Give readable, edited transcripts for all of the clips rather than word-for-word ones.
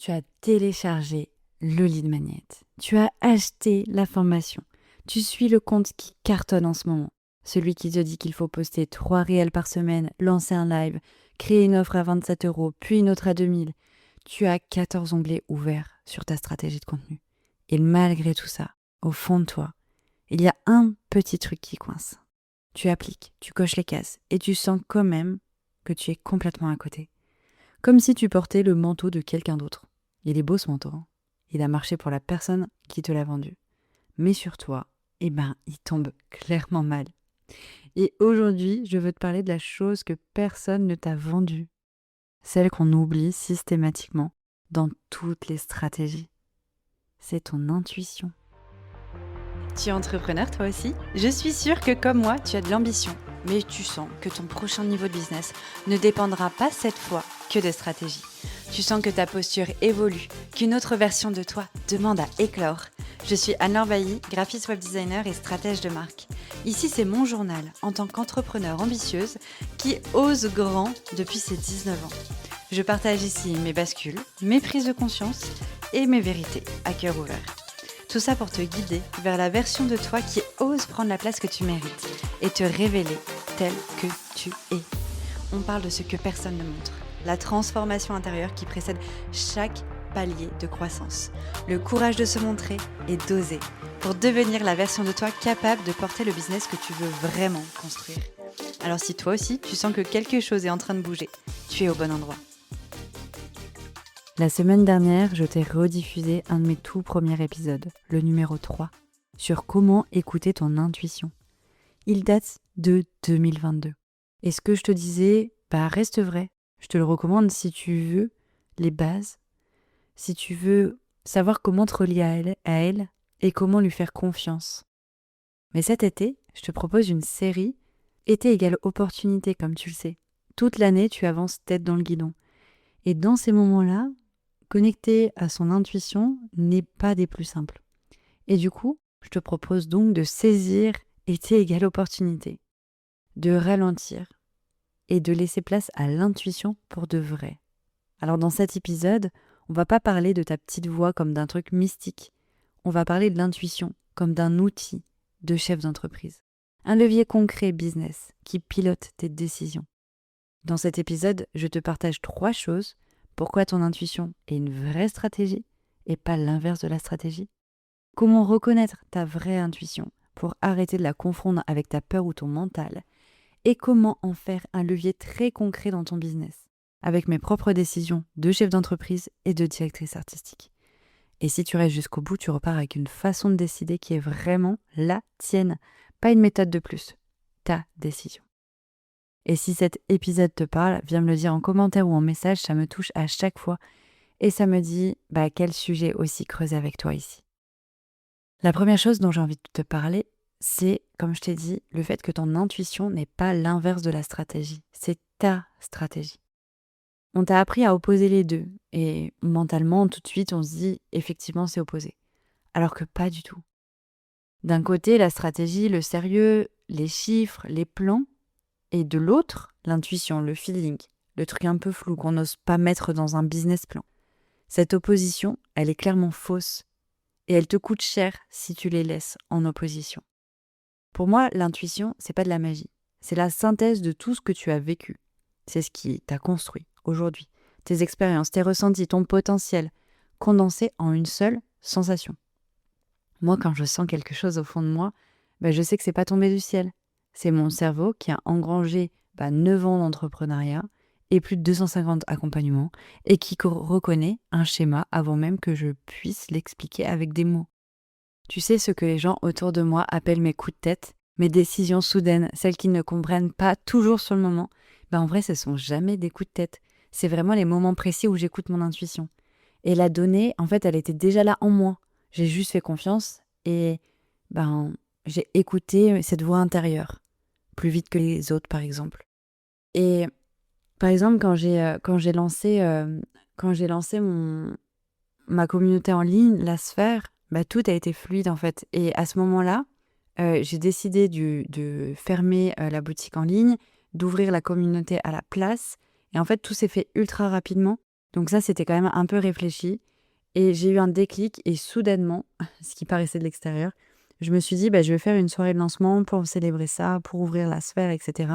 Tu as téléchargé le lead magnet. Tu as acheté la formation. Tu suis le compte qui cartonne en ce moment. Celui qui te dit qu'il faut poster 3 réels par semaine, lancer un live, créer une offre à 27 €, puis une autre à 2000. Tu as 14 onglets ouverts sur ta stratégie de contenu. Et malgré tout ça, au fond de toi, il y a un petit truc qui coince. Tu appliques, tu coches les cases et tu sens quand même que tu es complètement à côté. Comme si tu portais le manteau de quelqu'un d'autre. Il est beau ce manteau, hein. Il a marché pour la personne qui te l'a vendu. Mais sur toi, il tombe clairement mal. Et aujourd'hui, je veux te parler de la chose que personne ne t'a vendue. Celle qu'on oublie systématiquement dans toutes les stratégies. C'est ton intuition. Tu es entrepreneur toi aussi ? Je suis sûre que comme moi, tu as de l'ambition. Mais tu sens que ton prochain niveau de business ne dépendra pas cette fois que de stratégie. Tu sens que ta posture évolue, qu'une autre version de toi demande à éclore. Je suis Anne-Laure Bailly, graphiste web designer et stratège de marque. Ici, c'est mon journal en tant qu'entrepreneur ambitieuse qui ose grand depuis ses 19 ans. Je partage ici mes bascules, mes prises de conscience et mes vérités à cœur ouvert. Tout ça pour te guider vers la version de toi qui ose prendre la place que tu mérites et te révéler tel que tu es. On parle de ce que personne ne montre, la transformation intérieure qui précède chaque palier de croissance, le courage de se montrer et d'oser pour devenir la version de toi capable de porter le business que tu veux vraiment construire. Alors si toi aussi tu sens que quelque chose est en train de bouger, tu es au bon endroit. La semaine dernière, je t'ai rediffusé un de mes tout premiers épisodes, le numéro 3, sur comment écouter ton intuition. Il date de 2022. Et ce que je te disais, reste vrai. Je te le recommande si tu veux les bases, si tu veux savoir comment te relier à elle et comment lui faire confiance. Mais cet été, je te propose une série été égale opportunité, comme tu le sais. Toute l'année, tu avances tête dans le guidon. Et dans ces moments-là, connecter à son intuition n'est pas des plus simples. Et du coup, je te propose donc de saisir été égale opportunité, de ralentir et de laisser place à l'intuition pour de vrai. Alors dans cet épisode, on va pas parler de ta petite voix comme d'un truc mystique. On va parler de l'intuition comme d'un outil de chef d'entreprise. Un levier concret business qui pilote tes décisions. Dans cet épisode, je te partage 3 choses. Pourquoi ton intuition est une vraie stratégie et pas l'inverse de la stratégie ? Comment reconnaître ta vraie intuition pour arrêter de la confondre avec ta peur ou ton mental ? Et comment en faire un levier très concret dans ton business, avec mes propres décisions de chef d'entreprise et de directrice artistique. Et si tu restes jusqu'au bout, tu repars avec une façon de décider qui est vraiment la tienne, pas une méthode de plus, ta décision. Et si cet épisode te parle, viens me le dire en commentaire ou en message, ça me touche à chaque fois. Et ça me dit quel sujet aussi creuser avec toi ici. La première chose dont j'ai envie de te parler, c'est, comme je t'ai dit, le fait que ton intuition n'est pas l'inverse de la stratégie. C'est ta stratégie. On t'a appris à opposer les deux. Et mentalement, tout de suite, on se dit, effectivement, c'est opposé. Alors que pas du tout. D'un côté, la stratégie, le sérieux, les chiffres, les plans. Et de l'autre, l'intuition, le feeling, le truc un peu flou qu'on n'ose pas mettre dans un business plan. Cette opposition, elle est clairement fausse et elle te coûte cher si tu les laisses en opposition. Pour moi, l'intuition, c'est pas de la magie. C'est la synthèse de tout ce que tu as vécu. C'est ce qui t'a construit aujourd'hui. Tes expériences, tes ressentis, ton potentiel, condensé en une seule sensation. Moi, quand je sens quelque chose au fond de moi, je sais que c'est pas tombé du ciel. C'est mon cerveau qui a engrangé 9 ans d'entrepreneuriat et plus de 250 accompagnements et qui reconnaît un schéma avant même que je puisse l'expliquer avec des mots. Tu sais ce que les gens autour de moi appellent mes coups de tête, mes décisions soudaines, celles qu'ils ne comprennent pas toujours sur le moment. En vrai, ce sont jamais des coups de tête. C'est vraiment les moments précis où j'écoute mon intuition. Et la donnée, en fait, elle était déjà là en moi. J'ai juste fait confiance et j'ai écouté cette voix intérieure, plus vite que les autres, par exemple. Et par exemple, quand j'ai lancé ma communauté en ligne, la sphère, tout a été fluide en fait. Et à ce moment-là, j'ai décidé de fermer la boutique en ligne, d'ouvrir la communauté à la place. Et en fait, tout s'est fait ultra rapidement. Donc ça, c'était quand même un peu réfléchi. Et j'ai eu un déclic et soudainement, ce qui paraissait de l'extérieur, je me suis dit, je vais faire une soirée de lancement pour célébrer ça, pour ouvrir la sphère, etc.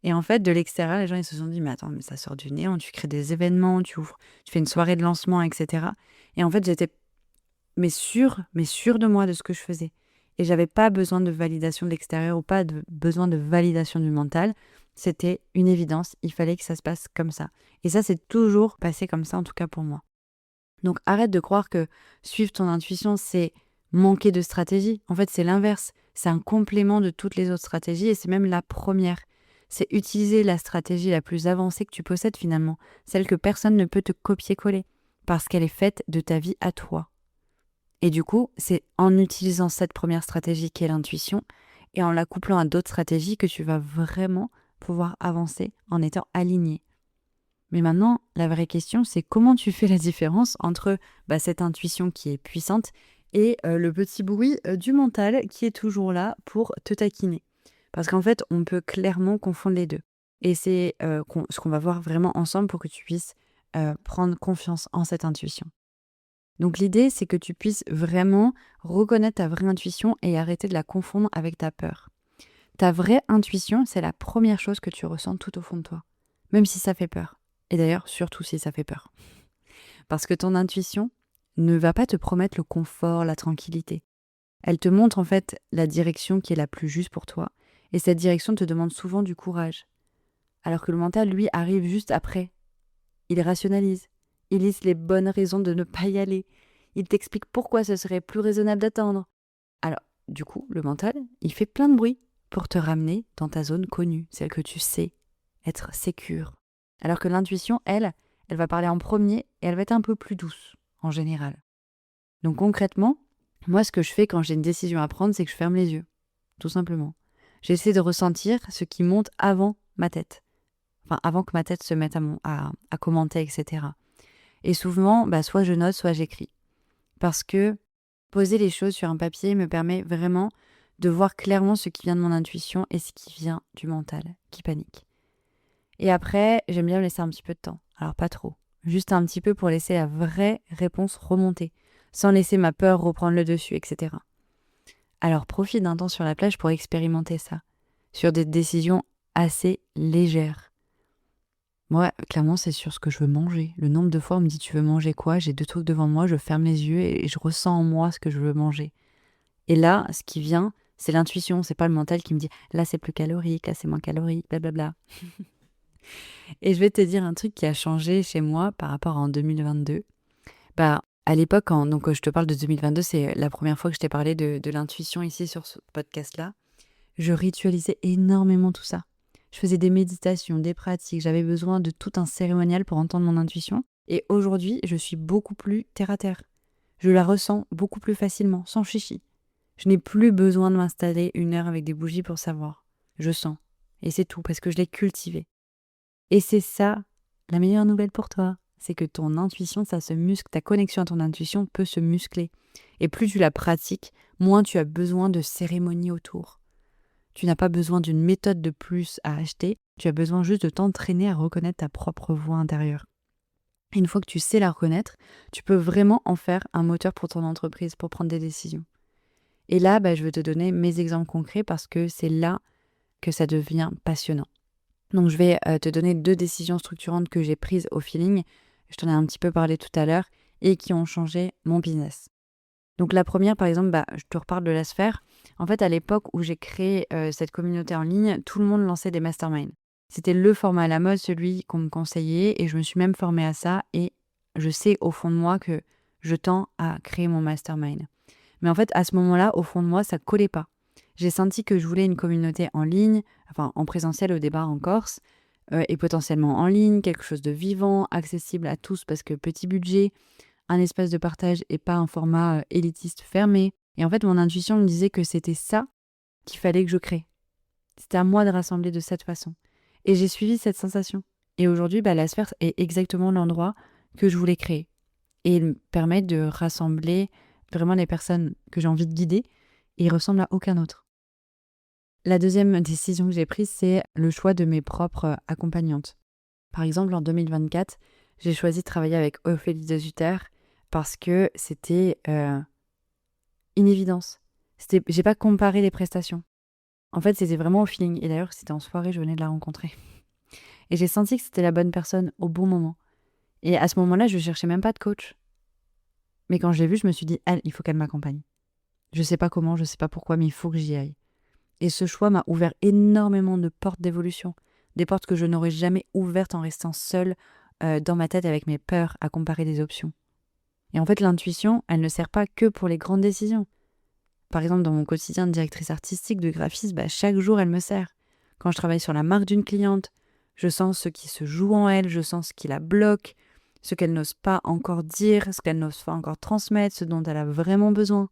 Et en fait, de l'extérieur, les gens ils se sont dit, mais attends, mais ça sort du néant, tu crées des événements, tu fais une soirée de lancement, etc. Et en fait, j'étais sûre de moi, de ce que je faisais. Et j'avais pas besoin de validation de l'extérieur ou pas besoin de validation du mental. C'était une évidence, il fallait que ça se passe comme ça. Et ça, c'est toujours passé comme ça, en tout cas pour moi. Donc arrête de croire que suivre ton intuition, c'est manquer de stratégie. En fait, c'est l'inverse. C'est un complément de toutes les autres stratégies et c'est même la première. C'est utiliser la stratégie la plus avancée que tu possèdes finalement, celle que personne ne peut te copier-coller, parce qu'elle est faite de ta vie à toi. Et du coup, c'est en utilisant cette première stratégie qui est l'intuition et en la couplant à d'autres stratégies que tu vas vraiment pouvoir avancer en étant aligné. Mais maintenant, la vraie question, c'est comment tu fais la différence entre cette intuition qui est puissante et le petit bruit du mental qui est toujours là pour te taquiner. Parce qu'en fait, on peut clairement confondre les deux. Et c'est ce qu'on va voir vraiment ensemble pour que tu puisses prendre confiance en cette intuition. Donc l'idée, c'est que tu puisses vraiment reconnaître ta vraie intuition et arrêter de la confondre avec ta peur. Ta vraie intuition, c'est la première chose que tu ressens tout au fond de toi, même si ça fait peur. Et d'ailleurs, surtout si ça fait peur. Parce que ton intuition ne va pas te promettre le confort, la tranquillité. Elle te montre en fait la direction qui est la plus juste pour toi. Et cette direction te demande souvent du courage. Alors que le mental, lui, arrive juste après. Il rationalise. Il liste les bonnes raisons de ne pas y aller. Il t'explique pourquoi ce serait plus raisonnable d'attendre. Alors, du coup, le mental, il fait plein de bruit pour te ramener dans ta zone connue, celle que tu sais, être sécure. Alors que l'intuition, elle va parler en premier et elle va être un peu plus douce, en général. Donc concrètement, moi ce que je fais quand j'ai une décision à prendre, c'est que je ferme les yeux, tout simplement. J'essaie de ressentir ce qui monte avant ma tête. Enfin, avant que ma tête se mette à commenter, etc. Et souvent, soit je note, soit j'écris. Parce que poser les choses sur un papier me permet vraiment de voir clairement ce qui vient de mon intuition et ce qui vient du mental, qui panique. Et après, j'aime bien me laisser un petit peu de temps. Alors pas trop. Juste un petit peu pour laisser la vraie réponse remonter, sans laisser ma peur reprendre le dessus, etc. Alors profite d'un temps sur la plage pour expérimenter ça, sur des décisions assez légères. Moi, clairement, c'est sur ce que je veux manger. Le nombre de fois, on me dit tu veux manger quoi? J'ai 2 trucs devant moi, je ferme les yeux et je ressens en moi ce que je veux manger. Et là, ce qui vient, c'est l'intuition, c'est pas le mental qui me dit là c'est plus calorique, là c'est moins calorique, blablabla. Et je vais te dire un truc qui a changé chez moi par rapport à en 2022. À l'époque, donc je te parle de 2022, c'est la première fois que je t'ai parlé de l'intuition ici sur ce podcast-là. Je ritualisais énormément tout ça. Je faisais des méditations, des pratiques, j'avais besoin de tout un cérémonial pour entendre mon intuition. Et aujourd'hui, je suis beaucoup plus terre à terre. Je la ressens beaucoup plus facilement, sans chichi. Je n'ai plus besoin de m'installer 1 heure avec des bougies pour savoir. Je sens. Et c'est tout, parce que je l'ai cultivé. Et c'est ça, la meilleure nouvelle pour toi. C'est que ton intuition, ça se muscle. Ta connexion à ton intuition peut se muscler. Et plus tu la pratiques, moins tu as besoin de cérémonies autour. Tu n'as pas besoin d'une méthode de plus à acheter. Tu as besoin juste de t'entraîner à reconnaître ta propre voix intérieure. Et une fois que tu sais la reconnaître, tu peux vraiment en faire un moteur pour ton entreprise, pour prendre des décisions. Et là, je vais te donner mes exemples concrets parce que c'est là que ça devient passionnant. Donc je vais te donner 2 décisions structurantes que j'ai prises au feeling, je t'en ai un petit peu parlé tout à l'heure, et qui ont changé mon business. Donc la première, par exemple, je te reparle de la sphère. En fait, à l'époque où j'ai créé cette communauté en ligne, tout le monde lançait des masterminds. C'était le format à la mode, celui qu'on me conseillait, et je me suis même formée à ça, et je sais au fond de moi que je tends à créer mon mastermind. Mais en fait, à ce moment-là, au fond de moi, ça collait pas. J'ai senti que je voulais une communauté en ligne, enfin en présentiel au départ en Corse, et potentiellement en ligne, quelque chose de vivant, accessible à tous parce que petit budget, un espace de partage et pas un format élitiste fermé. Et en fait, mon intuition me disait que c'était ça qu'il fallait que je crée. C'était à moi de rassembler de cette façon. Et j'ai suivi cette sensation. Et aujourd'hui, la sphère est exactement l'endroit que je voulais créer. Et il me permet de rassembler vraiment les personnes que j'ai envie de guider et il ressemble à aucun autre. La deuxième décision que j'ai prise, c'est le choix de mes propres accompagnantes. Par exemple, en 2024, J'ai choisi de travailler avec Ophélie de Zutter parce que c'était une évidence. J'ai pas comparé les prestations. En fait, c'était vraiment au feeling. Et d'ailleurs, c'était en soirée, je venais de la rencontrer. Et j'ai senti que c'était la bonne personne au bon moment. Et à ce moment-là, je cherchais même pas de coach. Mais quand je l'ai vue, je me suis dit, elle, il faut qu'elle m'accompagne. Je sais pas comment, je sais pas pourquoi, mais il faut que j'y aille. Et ce choix m'a ouvert énormément de portes d'évolution. Des portes que je n'aurais jamais ouvertes en restant seule dans ma tête avec mes peurs à comparer des options. Et en fait, l'intuition, elle ne sert pas que pour les grandes décisions. Par exemple, dans mon quotidien de directrice artistique, de graphiste, chaque jour, elle me sert. Quand je travaille sur la marque d'une cliente, je sens ce qui se joue en elle, je sens ce qui la bloque, ce qu'elle n'ose pas encore dire, ce qu'elle n'ose pas encore transmettre, ce dont elle a vraiment besoin.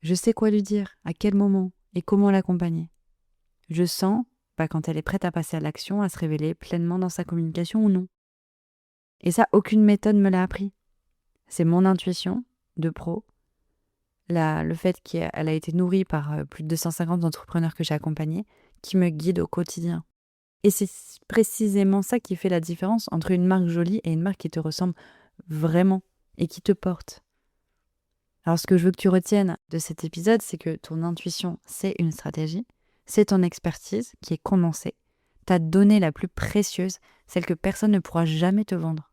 Je sais quoi lui dire, à quel moment et comment l'accompagner. Je sens quand elle est prête à passer à l'action, à se révéler pleinement dans sa communication ou non. Et ça, aucune méthode me l'a appris. C'est mon intuition de pro, le fait qu'elle a été nourrie par plus de 250 entrepreneurs que j'ai accompagnés, qui me guide au quotidien. Et c'est précisément ça qui fait la différence entre une marque jolie et une marque qui te ressemble vraiment et qui te porte. Alors ce que je veux que tu retiennes de cet épisode, c'est que ton intuition, c'est une stratégie, c'est ton expertise qui est condensée, ta donnée la plus précieuse, celle que personne ne pourra jamais te vendre.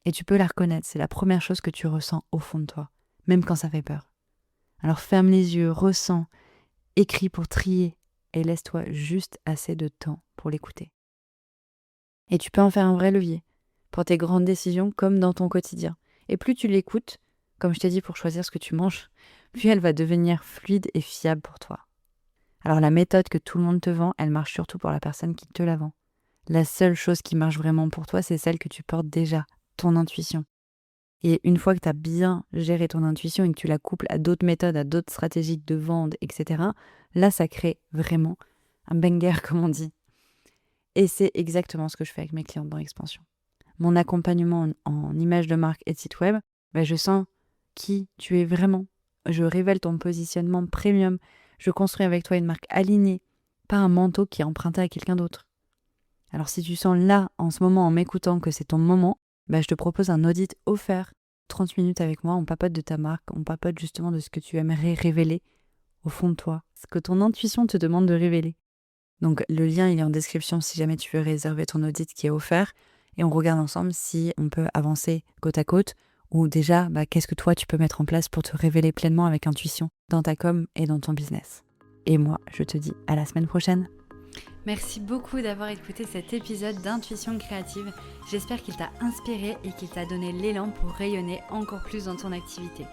Et tu peux la reconnaître, c'est la première chose que tu ressens au fond de toi, même quand ça fait peur. Alors ferme les yeux, ressens, écris pour trier et laisse-toi juste assez de temps pour l'écouter. Et tu peux en faire un vrai levier pour tes grandes décisions comme dans ton quotidien. Et plus tu l'écoutes, comme je t'ai dit pour choisir ce que tu manges, plus elle va devenir fluide et fiable pour toi. Alors la méthode que tout le monde te vend, elle marche surtout pour la personne qui te la vend. La seule chose qui marche vraiment pour toi, c'est celle que tu portes déjà, ton intuition. Et une fois que tu as bien géré ton intuition et que tu la couples à d'autres méthodes, à d'autres stratégies de vente, etc., là, ça crée vraiment un banger, comme on dit. Et c'est exactement ce que je fais avec mes clientes dans l'expansion. Mon accompagnement en image de marque et de site web, je sens qui tu es vraiment. Je révèle ton positionnement premium. Je construis avec toi une marque alignée, pas un manteau qui est emprunté à quelqu'un d'autre. Alors si tu sens là, en ce moment, en m'écoutant, que c'est ton moment, je te propose un audit offert. 30 minutes avec moi, on papote de ta marque, on papote justement de ce que tu aimerais révéler au fond de toi, ce que ton intuition te demande de révéler. Donc le lien, il est en description si jamais tu veux réserver ton audit qui est offert. Et on regarde ensemble si on peut avancer côte à côte ou déjà, qu'est-ce que toi tu peux mettre en place pour te révéler pleinement avec intuition dans ta com et dans ton business. Et moi, je te dis à la semaine prochaine. Merci beaucoup d'avoir écouté cet épisode d'Intuition Créative. J'espère qu'il t'a inspiré et qu'il t'a donné l'élan pour rayonner encore plus dans ton activité.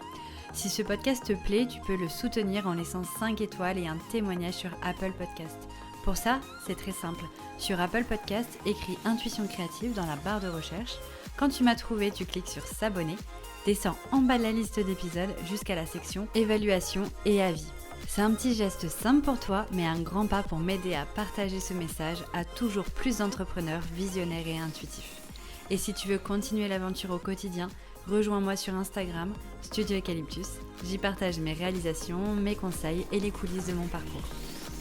Si ce podcast te plaît, tu peux le soutenir en laissant 5 étoiles et un témoignage sur Apple Podcast. Pour ça, c'est très simple. Sur Apple Podcast, écris Intuition Créative dans la barre de recherche. Quand tu m'as trouvé, tu cliques sur S'abonner. Descends en bas de la liste d'épisodes jusqu'à la section Évaluation et avis. C'est un petit geste simple pour toi, mais un grand pas pour m'aider à partager ce message à toujours plus d'entrepreneurs visionnaires et intuitifs. Et si tu veux continuer l'aventure au quotidien, rejoins-moi sur Instagram, Studio Eucalyptus. J'y partage mes réalisations, mes conseils et les coulisses de mon parcours.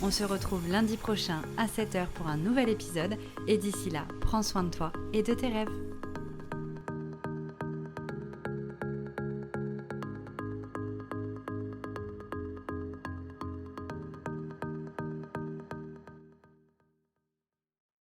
On se retrouve lundi prochain à 7h pour un nouvel épisode et d'ici là, prends soin de toi et de tes rêves.